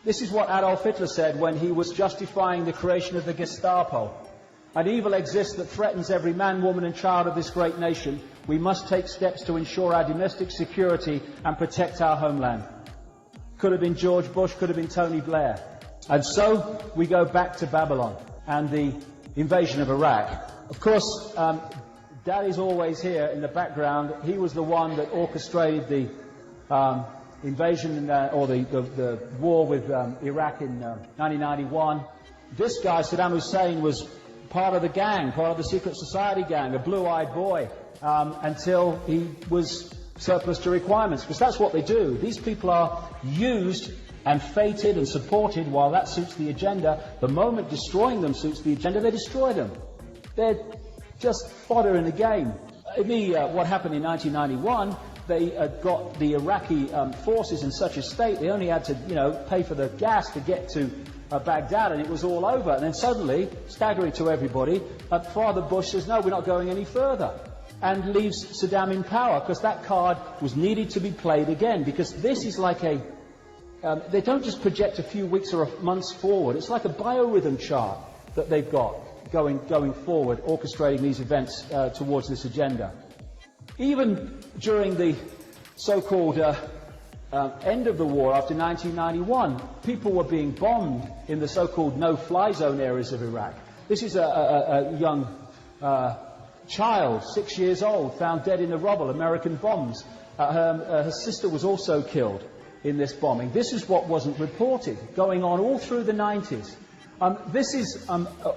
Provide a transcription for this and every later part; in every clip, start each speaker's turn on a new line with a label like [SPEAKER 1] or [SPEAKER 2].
[SPEAKER 1] This is what Adolf Hitler said when he was justifying the creation of the Gestapo. An evil exists that threatens every man, woman and child of this great nation. We must take steps to ensure our domestic security and protect our homeland. Could have been George Bush, could have been Tony Blair. And so we go back to Babylon and the invasion of Iraq. Of course, Daddy's always here in the background. He was the one that orchestrated the invasion or the war with Iraq in 1991. This guy, Saddam Hussein, was part of the gang, part of the secret society gang, a blue-eyed boy, until he was surplus to requirements, because that's what they do. These people are used and feted and supported while that suits the agenda. The moment destroying them suits the agenda, they destroy them. They're just fodder in the game. What happened in 1991, they got the Iraqi forces in such a state, they only had to, pay for the gas to get to Baghdad, and it was all over. And then suddenly, staggering to everybody, Father Bush says, no, we're not going any further, and leaves Saddam in power, because that card was needed to be played again, because this is like a... they don't just project a few weeks or months forward. It's like a biorhythm chart that they've got going forward, orchestrating these events towards this agenda. Even during the so-called end of the war after 1991, people were being bombed in the so-called no-fly zone areas of Iraq. This is a young child, 6 years old, found dead in the rubble, American bombs. Her sister was also killed in this bombing. This is what wasn't reported, going on all through the 90s. This is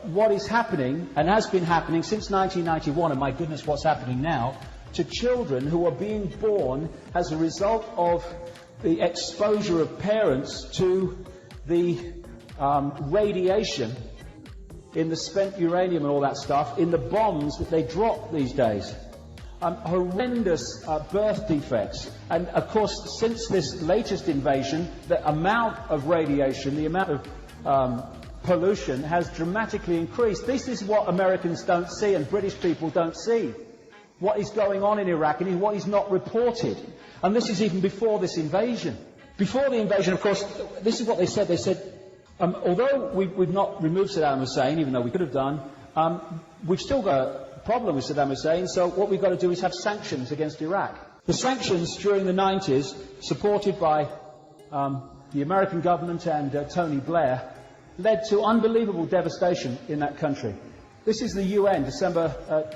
[SPEAKER 1] what is happening, and has been happening since 1991, and my goodness, what's happening now, to children who are being born as a result of the exposure of parents to the radiation in the spent uranium and all that stuff, in the bombs that they drop these days. Horrendous birth defects. And of course, since this latest invasion, the amount of radiation, the amount of pollution has dramatically increased. This is what Americans don't see and British people don't see. What is going on in Iraq and what is not reported. And this is even before this invasion. Before the invasion, of course, this is what they said. They said, although we've not removed Saddam Hussein, even though we could have done, we've still got a problem with Saddam Hussein, so what we've got to do is have sanctions against Iraq. The sanctions during the 90s, supported by the American government and Tony Blair, led to unbelievable devastation in that country. This is the UN, December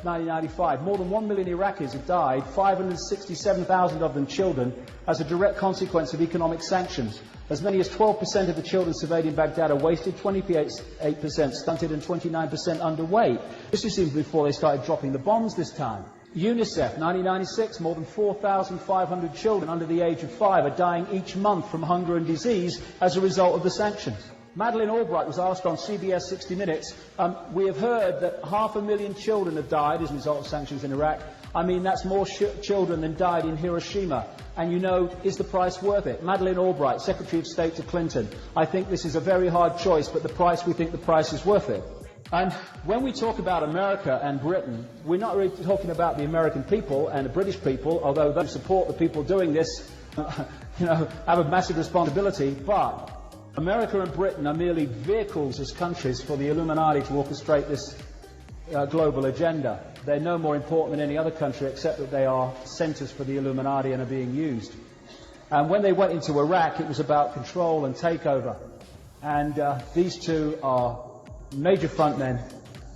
[SPEAKER 1] 1995. More than 1 million Iraqis have died, 567,000 of them children, as a direct consequence of economic sanctions. As many as 12% of the children surveyed in Baghdad are wasted, 28% stunted and 29% underweight. This is even before they started dropping the bombs this time. UNICEF, 1996, more than 4,500 children under the age of 5 are dying each month from hunger and disease as a result of the sanctions. Madeleine Albright was asked on CBS 60 Minutes, we have heard that 500,000 children have died as a result of sanctions in Iraq. I mean, that's more children than died in Hiroshima. And is the price worth it? Madeleine Albright, Secretary of State to Clinton. I think this is a very hard choice, but we think the price is worth it. And when we talk about America and Britain, we're not really talking about the American people and the British people, although those who support the people doing this, have a massive responsibility, but America and Britain are merely vehicles as countries for the Illuminati to orchestrate this global agenda. They're no more important than any other country, except that they are centres for the Illuminati and are being used. And when they went into Iraq, it was about control and takeover. And these two are major frontmen,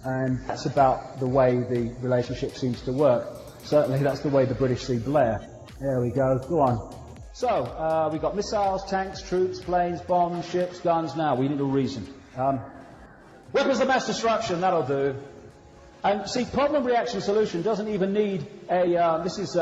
[SPEAKER 1] and that's about the way the relationship seems to work. Certainly that's the way the British see Blair. There we go. Go on. So, we've got missiles, tanks, troops, planes, bombs, ships, guns. Now, we need a reason. Weapons of mass destruction, that'll do. And see, problem, reaction, solution doesn't even need a... this is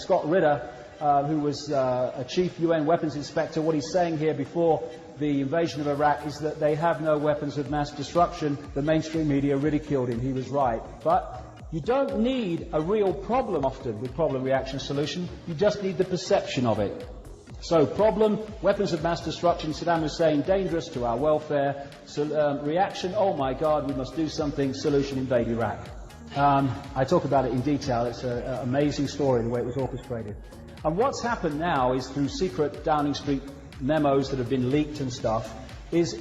[SPEAKER 1] Scott Ritter, who was a chief UN weapons inspector. What he's saying here before the invasion of Iraq is that they have no weapons of mass destruction. The mainstream media ridiculed him. He was right. But you don't need a real problem often with problem, reaction, solution. You just need the perception of it. So, problem, weapons of mass destruction, Saddam Hussein, dangerous to our welfare. Reaction, oh my God, we must do something. Solution, invade Iraq. I talk about it in detail. It's an amazing story, the way it was orchestrated. And what's happened now is through secret Downing Street memos that have been leaked and stuff, is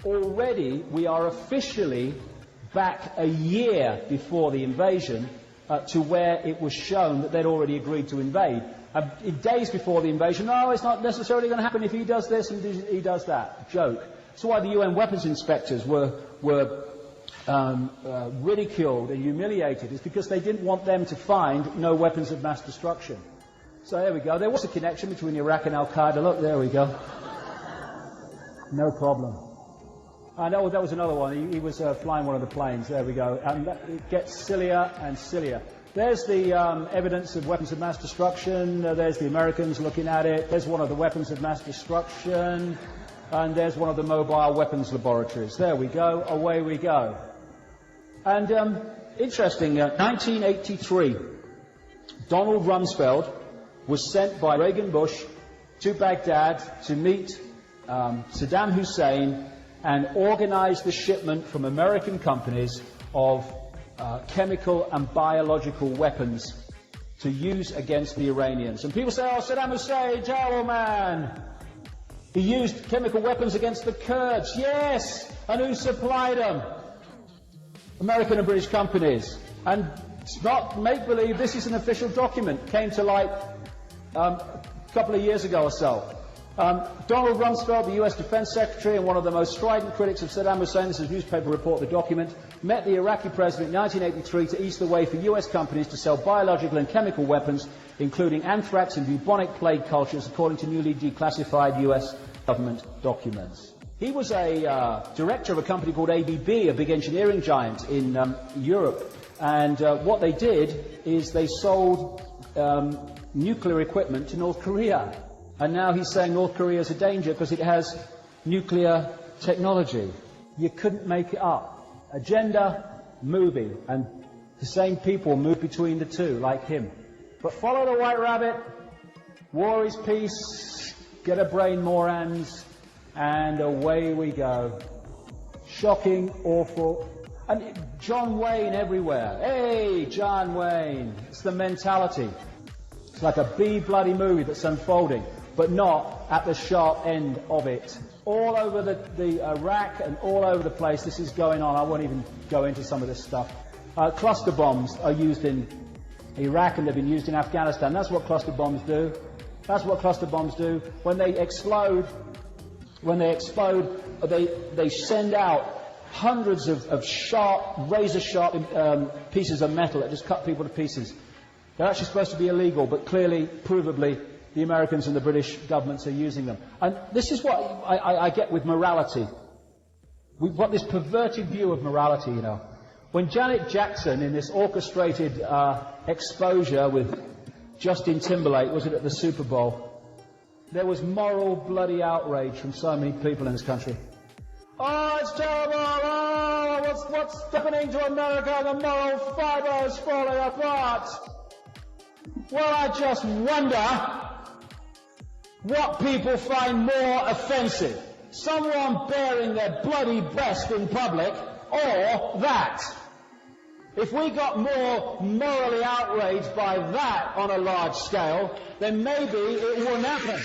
[SPEAKER 1] already we are officially back a year before the invasion to where it was shown that they'd already agreed to invade. Days before the invasion, no, it's not necessarily going to happen if he does this and he does that. Joke. That's why the UN weapons inspectors were ridiculed and humiliated. It's because they didn't want them to find no weapons of mass destruction. So there we go. There was a connection between Iraq and Al-Qaeda. Look, there we go. No problem. I know that was another one. He was flying one of the planes. There we go. And it gets sillier and sillier. There's the evidence of weapons of mass destruction. There's the Americans looking at it. There's one of the weapons of mass destruction. And there's one of the mobile weapons laboratories. There we go. Away we go. And interesting, 1983, Donald Rumsfeld was sent by Reagan Bush to Baghdad to meet Saddam Hussein and organize the shipment from American companies of chemical and biological weapons to use against the Iranians. And people say, oh, Saddam Hussein, terrible man. He used chemical weapons against the Kurds. Yes! And who supplied them? American and British companies. And it's not make-believe, this is an official document. Came to light a couple of years ago or so. Donald Rumsfeld, the US Defense Secretary and one of the most strident critics of Saddam Hussein, this is a newspaper report, the document, met the Iraqi president in 1983 to ease the way for US companies to sell biological and chemical weapons, including anthrax and bubonic plague cultures, according to newly declassified US government documents. He was a director of a company called ABB, a big engineering giant in Europe. And what they did is they sold nuclear equipment to North Korea. And now he's saying North Korea is a danger because it has nuclear technology. You couldn't make it up. Agenda, movie. And the same people move between the two, like him. But follow the white rabbit. War is peace. Get a brain, morons. And away we go. Shocking, awful. And John Wayne everywhere. Hey, John Wayne. It's the mentality. It's like a B-bloody movie that's unfolding, but not at the sharp end of it. All over the Iraq and all over the place, this is going on. I won't even go into some of this stuff. Cluster bombs are used in Iraq and they've been used in Afghanistan. That's what cluster bombs do. That's what cluster bombs do. When they explode, they send out hundreds of sharp, razor-sharp pieces of metal that just cut people to pieces. They're actually supposed to be illegal, but clearly, provably, the Americans and the British governments are using them. And this is what I get with morality. We've got this perverted view of morality, you know. When Janet Jackson, in this orchestrated exposure with Justin Timberlake, was it at the Super Bowl, there was moral bloody outrage from so many people in this country. Oh, it's terrible! Oh, what's happening to America? The moral fibre is falling apart! Well, I just wonder what people find more offensive. Someone bearing their bloody breast in public, or that. If we got more morally outraged by that on a large scale, then maybe it wouldn't happen.